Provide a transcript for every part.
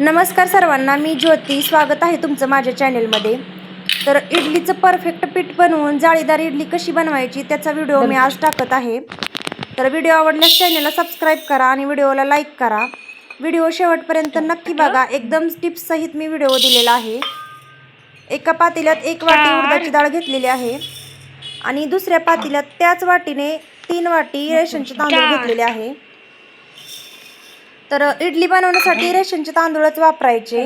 नमस्कार सर्वांना, मी ज्योती. स्वागत आहे तुमचं माझ्या चॅनलमध्ये. तर इडलीचं परफेक्ट पीठ बनवून जाळीदार इडली कशी बनवायची त्याचा व्हिडिओ मी आज टाकत आहे. तर व्हिडिओ आवडल्यास चॅनलला सबस्क्राईब करा आणि व्हिडिओला लाईक करा. व्हिडिओ शेवटपर्यंत नक्की बघा. एकदम टिप्स सहित मी व्हिडिओ दिलेला आहे. एका पातेल्यात 1 वाटी उडदाची डाळ घेतलेली आहे आणि दुसऱ्या पातेल्यात त्याच वाटीने 3 वाटी रेशनचे तांदूळ घेतलेले आहे. तर इडली बनवण्यासाठी रेशनचे तांदूळच वापरायचे.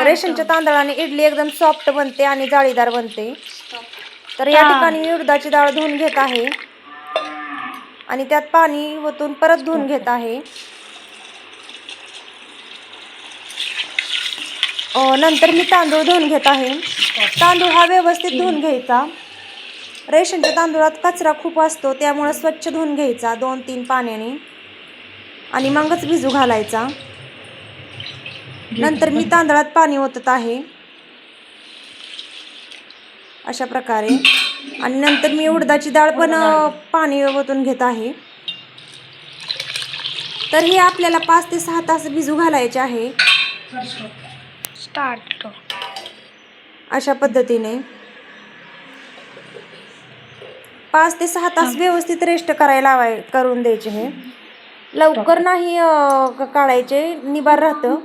रेशनच्या तांदळाने इडली एकदम सॉफ्ट बनते आणि जाळीदार बनते. तर या ठिकाणी मी उडदाची डाळ धुवून घेत आहे आणि त्यात पाणी ओतून परत धुवून घेत आहे. नंतर मी तांदूळ धुवून घेत आहे. तांदूळ हा व्यवस्थित धुवून घ्यायचा. रेशनच्या तांदूळात कचरा खूप असतो, त्यामुळे स्वच्छ धुवून घ्यायचा 2-3 पाण्याने आणि मगच भिजू घालायचा. नंतर मी तांदळात पाणी ओतत आहे अशा प्रकारे. आणि नंतर मी उडदाची डाळ पण पाणी ओतून घेत आहे. तर हे आपल्याला 5 ते 6 तास भिजू घालायचे आहे अशा पद्धतीने. 5 ते 6 तास व्यवस्थित रेस्ट करायला करून द्यायचे. हे लवकर नाही काढायचे, निबार राहतं.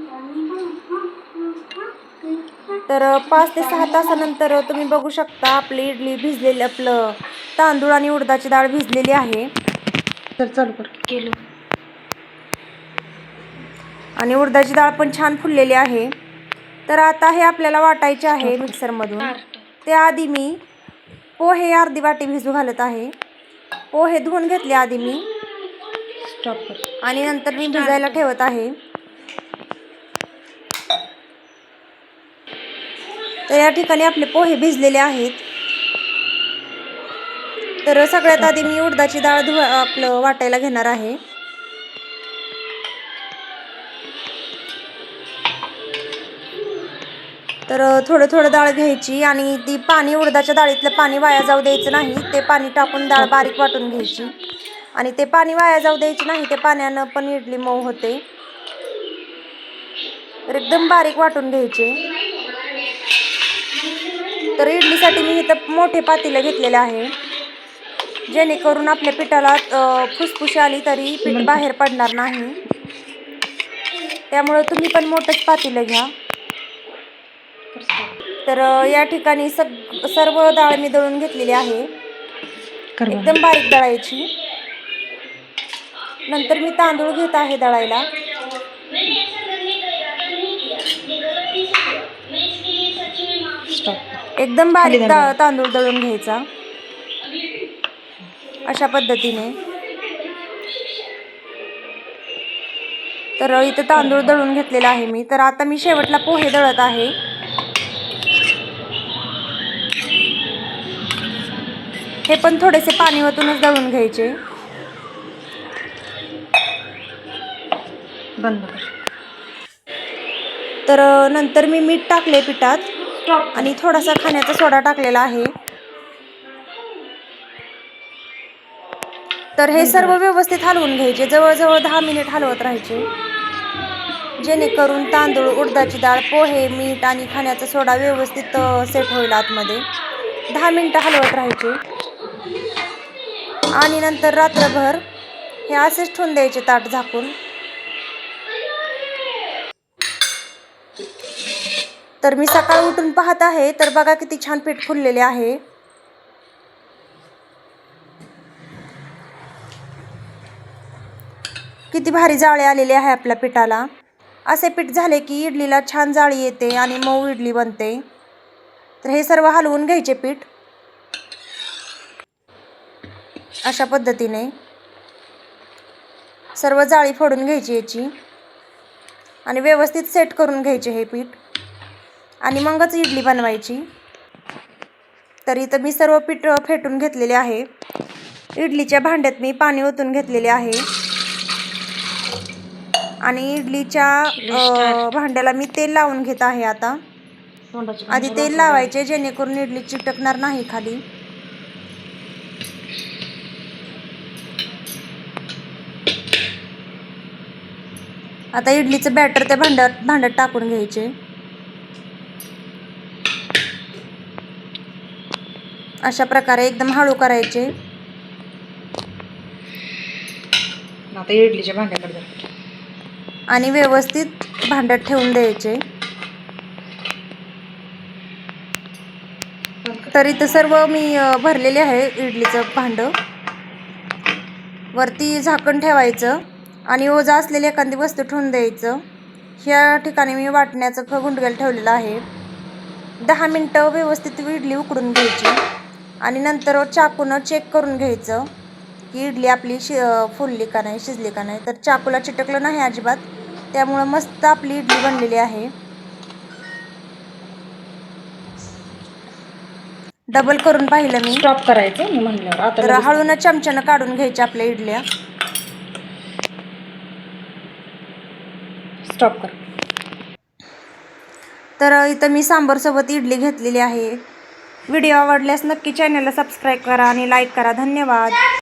तर 5 ते 6 तासानंतर तुम्ही बघू शकता आपली इडली भिजलेली, आपलं तांदूळ आणि उडदाची डाळ भिजलेली आहे. तर चालू कर केलं. आणि उडदाची डाळ पण छान फुललेली आहे. तर आता हे आपल्याला वाटायचे आहे मिक्सरमधून. त्याआधी मी पोहे अर्धी वाटी भिजू घालत आहे. पोहे धुवून घेतले आधी मी आणि नंतर मी भिजायला ठेवत आहे. तर या ठिकाणी आपले पोहे भिजलेले आहेत. तर सगळ्यात आधी मी उडदाची डाळ आपलं वाटायला घेणार आहे. तर थोडं थोडं डाळ घ्यायची आणि ती पाणी, उडदाच्या डाळीतलं पाणी वाया जाऊ द्यायचं नाही. ते पाणी टाकून डाळ बारीक वाटून घ्यायची आणि ते पाणी वाया जाऊ द्यायचे नाही. ते पाण्यानं पण इडली मऊ होते. तर एकदम बारीक वाटून घ्यायचे. तर इडलीसाठी मी इथं मोठे पातेले घेतलेले आहे, जेणेकरून आपल्या पिठाला फुसफुशी आली तरी पीठ बाहेर पडणार नाही. त्यामुळे तुम्ही पण मोठंच पातेलं घ्या. तर या ठिकाणी सर्व डाळ मी दळून घेतलेली आहे, एकदम बारीक दळायची. नंतर मी तांदूळ घेत आहे दळायला. एकदम बारीक तांदूळ दळून घ्यायचा अशा पद्धतीने. तर इथं तांदूळ दळून घेतलेला आहे मी. तर आता मी शेवटला पोहे दळत आहे. हे पण थोडेसे पाणी ओतूनच दळून घ्यायचे. बंद. तर नंतर मी मीठ टाकले पिठात आणि थोडासा खाण्याचा सोडा टाकलेला आहे. तर हे सर्व व्यवस्थित हलवून घ्यायचे. जवळजवळ 10 मिनिट हलवत राहायचे, जेणेकरून तांदूळ, उडदाची डाळ, पोहे, मीठ आणि खाण्याचा सोडा व्यवस्थित सेट होईल आतमध्ये. 10 मिनिटं हलवत राहायचे आणि नंतर रात्रभर हे असेच ठेवून द्यायचे ताट झाकून. तर मी सकाळी उठून पाहत आहे, तर बघा किती छान पीठ फुललेले आहे. किती भारी जाळी आलेली आहे आपल्या पिठाला. असे पीठ झाले की इडलीला छान जाळी येते आणि मऊ इडली बनते. तर हे सर्व हलवून घ्यायचे पीठ अशा पद्धतीने. सर्व जाळी फोडून घ्यायची याची आणि व्यवस्थित सेट करून घ्यायचे हे पीठ आणि मगच इडली बनवायची. तर इथं मी सर्व पीठ फेटून घेतलेले आहे. इडलीच्या भांड्यात मी पाणी ओतून घेतलेले आहे आणि इडलीच्या भांड्याला मी तेल लावून घेत आहे. आता आधी तेल लावायचे, जेणेकरून इडली चिटकणार नाही खाली. आता इडलीचं बॅटर त्या भांड्यात टाकून घ्यायचे. अशा प्रकारे एकदम हळू करायचे. आता इडलीच्या भांड्याकडे आणि व्यवस्थित भांड्यात ठेवून द्यायचे. तर इथं सर्व मी भरलेले आहे इडलीचं भांडं. वरती झाकण ठेवायचं आणि ओझं असलेली एखादी वस्तू ठेवून द्यायचं. ह्या ठिकाणी मी वाटण्याचं गुंडग्याला ठेवलेलं आहे. 10 मिनटं व्यवस्थित इडली उकडून घ्यायची आणि नंतर चाकूनं चेक करून घ्यायचं की इडली आपली फुलली का नाही, शिजली का नाही. तर चाकूला चिटकलं नाही अजिबात, त्यामुळं मस्त आपली इडली बनलेली आहे. डबल करून पाहिलं मी. स्टॉप करायचं मी म्हणल्यावर. आता तर हळून चमच्यानं काढून घ्यायच्या आपल्या इडल्या. स्टॉप कर. तर इथं मी सांबारसोबत इडली घेतलेली आहे. व्हिडिओ आवडल्यास नक्की चॅनलला सबस्क्राईब करा आणि लाईक करा. धन्यवाद.